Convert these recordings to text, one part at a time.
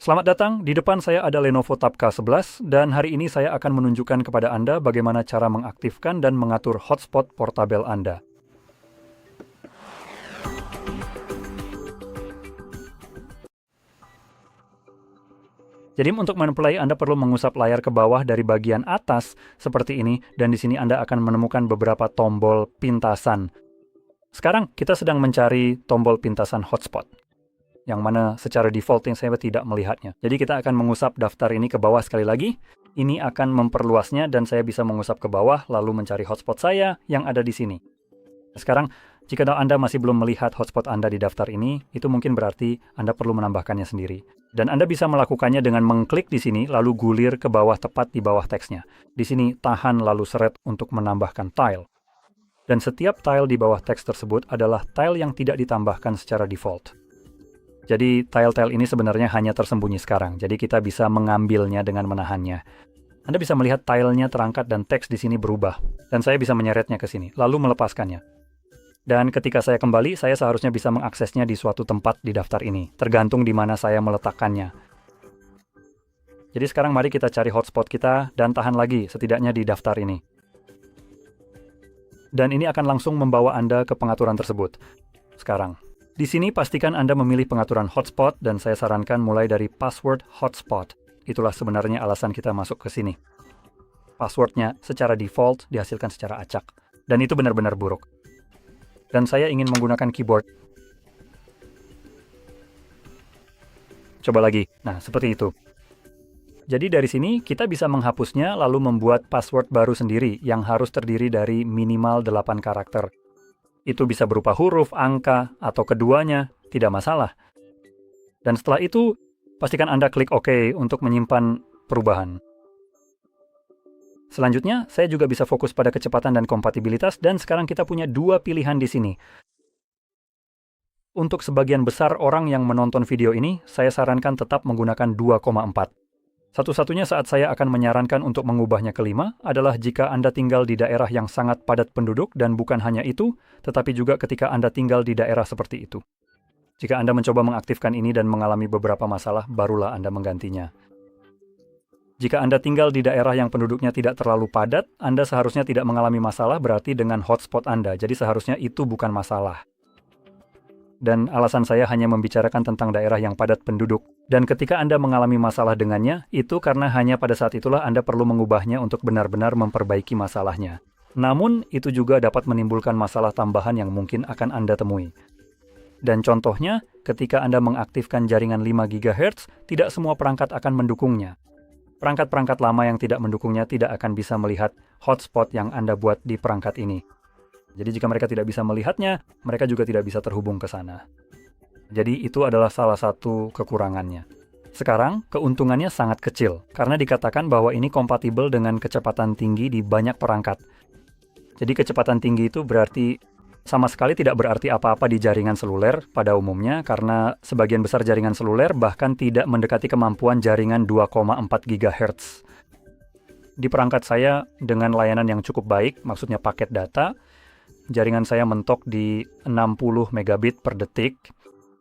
Selamat datang, di depan saya ada Lenovo Tab K11 dan hari ini saya akan menunjukkan kepada Anda bagaimana cara mengaktifkan dan mengatur hotspot portabel Anda. Jadi untuk men-play Anda perlu mengusap layar ke bawah dari bagian atas seperti ini dan di sini Anda akan menemukan beberapa tombol pintasan. Sekarang kita sedang mencari tombol pintasan hotspot, yang mana secara default yang saya tidak melihatnya. Jadi kita akan mengusap daftar ini ke bawah sekali lagi. Ini akan memperluasnya dan saya bisa mengusap ke bawah lalu mencari hotspot saya yang ada di sini. Sekarang, jika Anda masih belum melihat hotspot Anda di daftar ini, itu mungkin berarti Anda perlu menambahkannya sendiri. Dan Anda bisa melakukannya dengan mengklik di sini lalu gulir ke bawah tepat di bawah teksnya. Di sini tahan lalu seret untuk menambahkan tile. Dan setiap tile di bawah teks tersebut adalah tile yang tidak ditambahkan secara default. Jadi tile-tile ini sebenarnya hanya tersembunyi sekarang, jadi kita bisa mengambilnya dengan menahannya. Anda bisa melihat tilenya terangkat dan teks di sini berubah, dan saya bisa menyeretnya ke sini, lalu melepaskannya. Dan ketika saya kembali, saya seharusnya bisa mengaksesnya di suatu tempat di daftar ini, tergantung di mana saya meletakkannya. Jadi sekarang mari kita cari hotspot kita dan tahan lagi, setidaknya di daftar ini. Dan ini akan langsung membawa Anda ke pengaturan tersebut. Sekarang. Di sini pastikan Anda memilih pengaturan hotspot dan saya sarankan mulai dari password hotspot. Itulah sebenarnya alasan kita masuk ke sini. Passwordnya secara default dihasilkan secara acak. Dan itu benar-benar buruk. Dan saya ingin menggunakan keyboard. Coba lagi. Nah, seperti itu. Jadi dari sini kita bisa menghapusnya lalu membuat password baru sendiri yang harus terdiri dari minimal 8 karakter. Itu bisa berupa huruf, angka, atau keduanya, tidak masalah. Dan setelah itu, pastikan Anda klik OK untuk menyimpan perubahan. Selanjutnya, saya juga bisa fokus pada kecepatan dan kompatibilitas, dan sekarang kita punya dua pilihan di sini. Untuk sebagian besar orang yang menonton video ini, saya sarankan tetap menggunakan 2,4. Satu-satunya saat saya akan menyarankan untuk mengubahnya ke 5 adalah jika Anda tinggal di daerah yang sangat padat penduduk dan bukan hanya itu, tetapi juga ketika Anda tinggal di daerah seperti itu. Jika Anda mencoba mengaktifkan ini dan mengalami beberapa masalah, barulah Anda menggantinya. Jika Anda tinggal di daerah yang penduduknya tidak terlalu padat, Anda seharusnya tidak mengalami masalah berarti dengan hotspot Anda, jadi seharusnya itu bukan masalah. Dan alasan saya hanya membicarakan tentang daerah yang padat penduduk. Dan ketika Anda mengalami masalah dengannya, itu karena hanya pada saat itulah Anda perlu mengubahnya untuk benar-benar memperbaiki masalahnya. Namun, itu juga dapat menimbulkan masalah tambahan yang mungkin akan Anda temui. Dan contohnya, ketika Anda mengaktifkan jaringan 5 GHz, tidak semua perangkat akan mendukungnya. Perangkat-perangkat lama yang tidak mendukungnya tidak akan bisa melihat hotspot yang Anda buat di perangkat ini. Jadi jika mereka tidak bisa melihatnya, mereka juga tidak bisa terhubung ke sana. Jadi itu adalah salah satu kekurangannya. Sekarang, keuntungannya sangat kecil, karena dikatakan bahwa ini kompatibel dengan kecepatan tinggi di banyak perangkat. Jadi kecepatan tinggi itu berarti sama sekali tidak berarti apa-apa di jaringan seluler pada umumnya, karena sebagian besar jaringan seluler bahkan tidak mendekati kemampuan jaringan 2,4 GHz. Di perangkat saya, dengan layanan yang cukup baik, maksudnya paket data, jaringan saya mentok di 60 megabit per detik.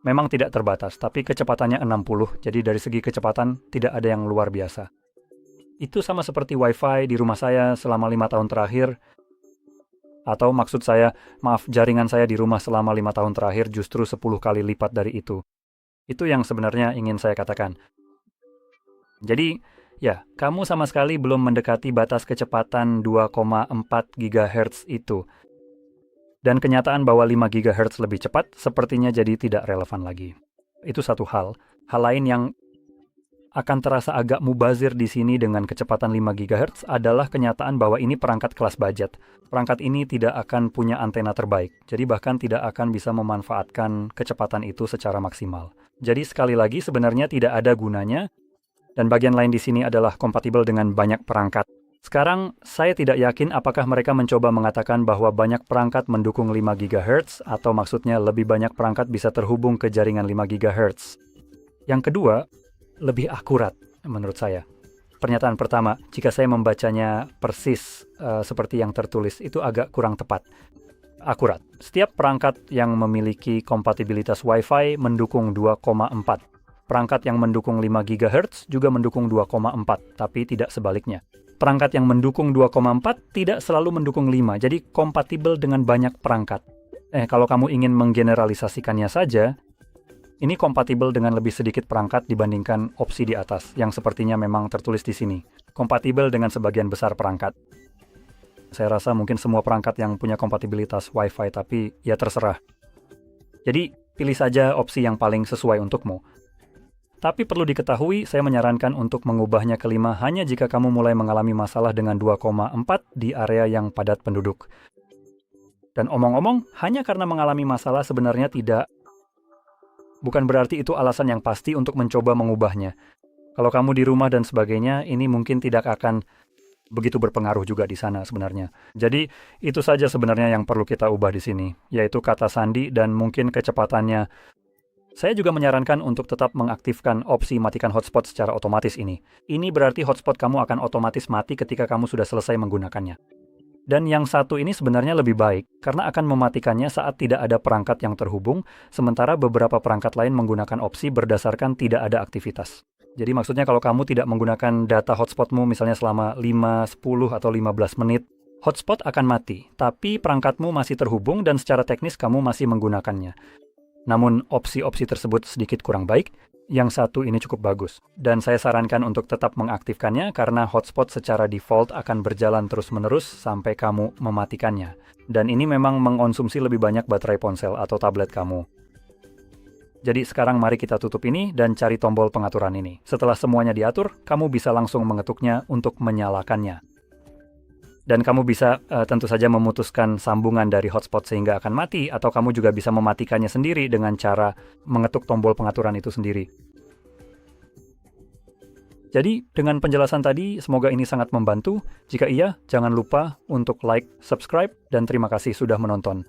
Memang tidak terbatas, tapi kecepatannya 60, jadi dari segi kecepatan tidak ada yang luar biasa. Itu sama seperti Wi-Fi di rumah saya selama 5 tahun terakhir, atau maksud saya, jaringan saya di rumah selama 5 tahun terakhir justru 10 kali lipat dari itu. Itu yang sebenarnya ingin saya katakan. Jadi, ya, kamu sama sekali belum mendekati batas kecepatan 2,4 GHz itu. Dan kenyataan bahwa 5 GHz lebih cepat sepertinya jadi tidak relevan lagi. Itu satu hal. Hal lain yang akan terasa agak mubazir di sini dengan kecepatan 5 GHz adalah kenyataan bahwa ini perangkat kelas budget. Perangkat ini tidak akan punya antena terbaik, jadi bahkan tidak akan bisa memanfaatkan kecepatan itu secara maksimal. Jadi sekali lagi sebenarnya tidak ada gunanya, dan bagian lain di sini adalah kompatibel dengan banyak perangkat. Sekarang, saya tidak yakin apakah mereka mencoba mengatakan bahwa banyak perangkat mendukung 5 GHz atau maksudnya lebih banyak perangkat bisa terhubung ke jaringan 5 GHz. Yang kedua, lebih akurat menurut saya. Pernyataan pertama, jika saya membacanya persis seperti yang tertulis, itu agak kurang tepat. Akurat. Setiap perangkat yang memiliki kompatibilitas Wi-Fi mendukung 2,4. Perangkat yang mendukung 5 GHz juga mendukung 2,4, tapi tidak sebaliknya. Perangkat yang mendukung 2,4 tidak selalu mendukung 5, jadi kompatibel dengan banyak perangkat. Kalau kamu ingin menggeneralisasikannya saja, ini kompatibel dengan lebih sedikit perangkat dibandingkan opsi di atas, yang sepertinya memang tertulis di sini. Kompatibel dengan sebagian besar perangkat. Saya rasa mungkin semua perangkat yang punya kompatibilitas Wi-Fi, tapi ya terserah. Jadi, pilih saja opsi yang paling sesuai untukmu. Tapi perlu diketahui, saya menyarankan untuk mengubahnya ke 5 hanya jika kamu mulai mengalami masalah dengan 2,4 di area yang padat penduduk. Dan omong-omong, hanya karena mengalami masalah sebenarnya bukan berarti itu alasan yang pasti untuk mencoba mengubahnya. Kalau kamu di rumah dan sebagainya, ini mungkin tidak akan begitu berpengaruh juga di sana sebenarnya. Jadi, itu saja sebenarnya yang perlu kita ubah di sini, yaitu kata sandi dan mungkin kecepatannya. Saya juga menyarankan untuk tetap mengaktifkan opsi matikan hotspot secara otomatis ini. Ini berarti hotspot kamu akan otomatis mati ketika kamu sudah selesai menggunakannya. Dan yang satu ini sebenarnya lebih baik, karena akan mematikannya saat tidak ada perangkat yang terhubung, sementara beberapa perangkat lain menggunakan opsi berdasarkan tidak ada aktivitas. Jadi maksudnya kalau kamu tidak menggunakan data hotspotmu misalnya selama 5, 10, atau 15 menit, hotspot akan mati, tapi perangkatmu masih terhubung dan secara teknis kamu masih menggunakannya. Namun opsi-opsi tersebut sedikit kurang baik, yang satu ini cukup bagus. Dan saya sarankan untuk tetap mengaktifkannya karena hotspot secara default akan berjalan terus-menerus sampai kamu mematikannya. Dan ini memang mengonsumsi lebih banyak baterai ponsel atau tablet kamu. Jadi sekarang mari kita tutup ini dan cari tombol pengaturan ini. Setelah semuanya diatur, kamu bisa langsung mengetuknya untuk menyalakannya. Dan kamu bisa tentu saja memutuskan sambungan dari hotspot sehingga akan mati, atau kamu juga bisa mematikannya sendiri dengan cara mengetuk tombol pengaturan itu sendiri. Jadi, dengan penjelasan tadi, semoga ini sangat membantu. Jika iya, jangan lupa untuk like, subscribe, dan terima kasih sudah menonton.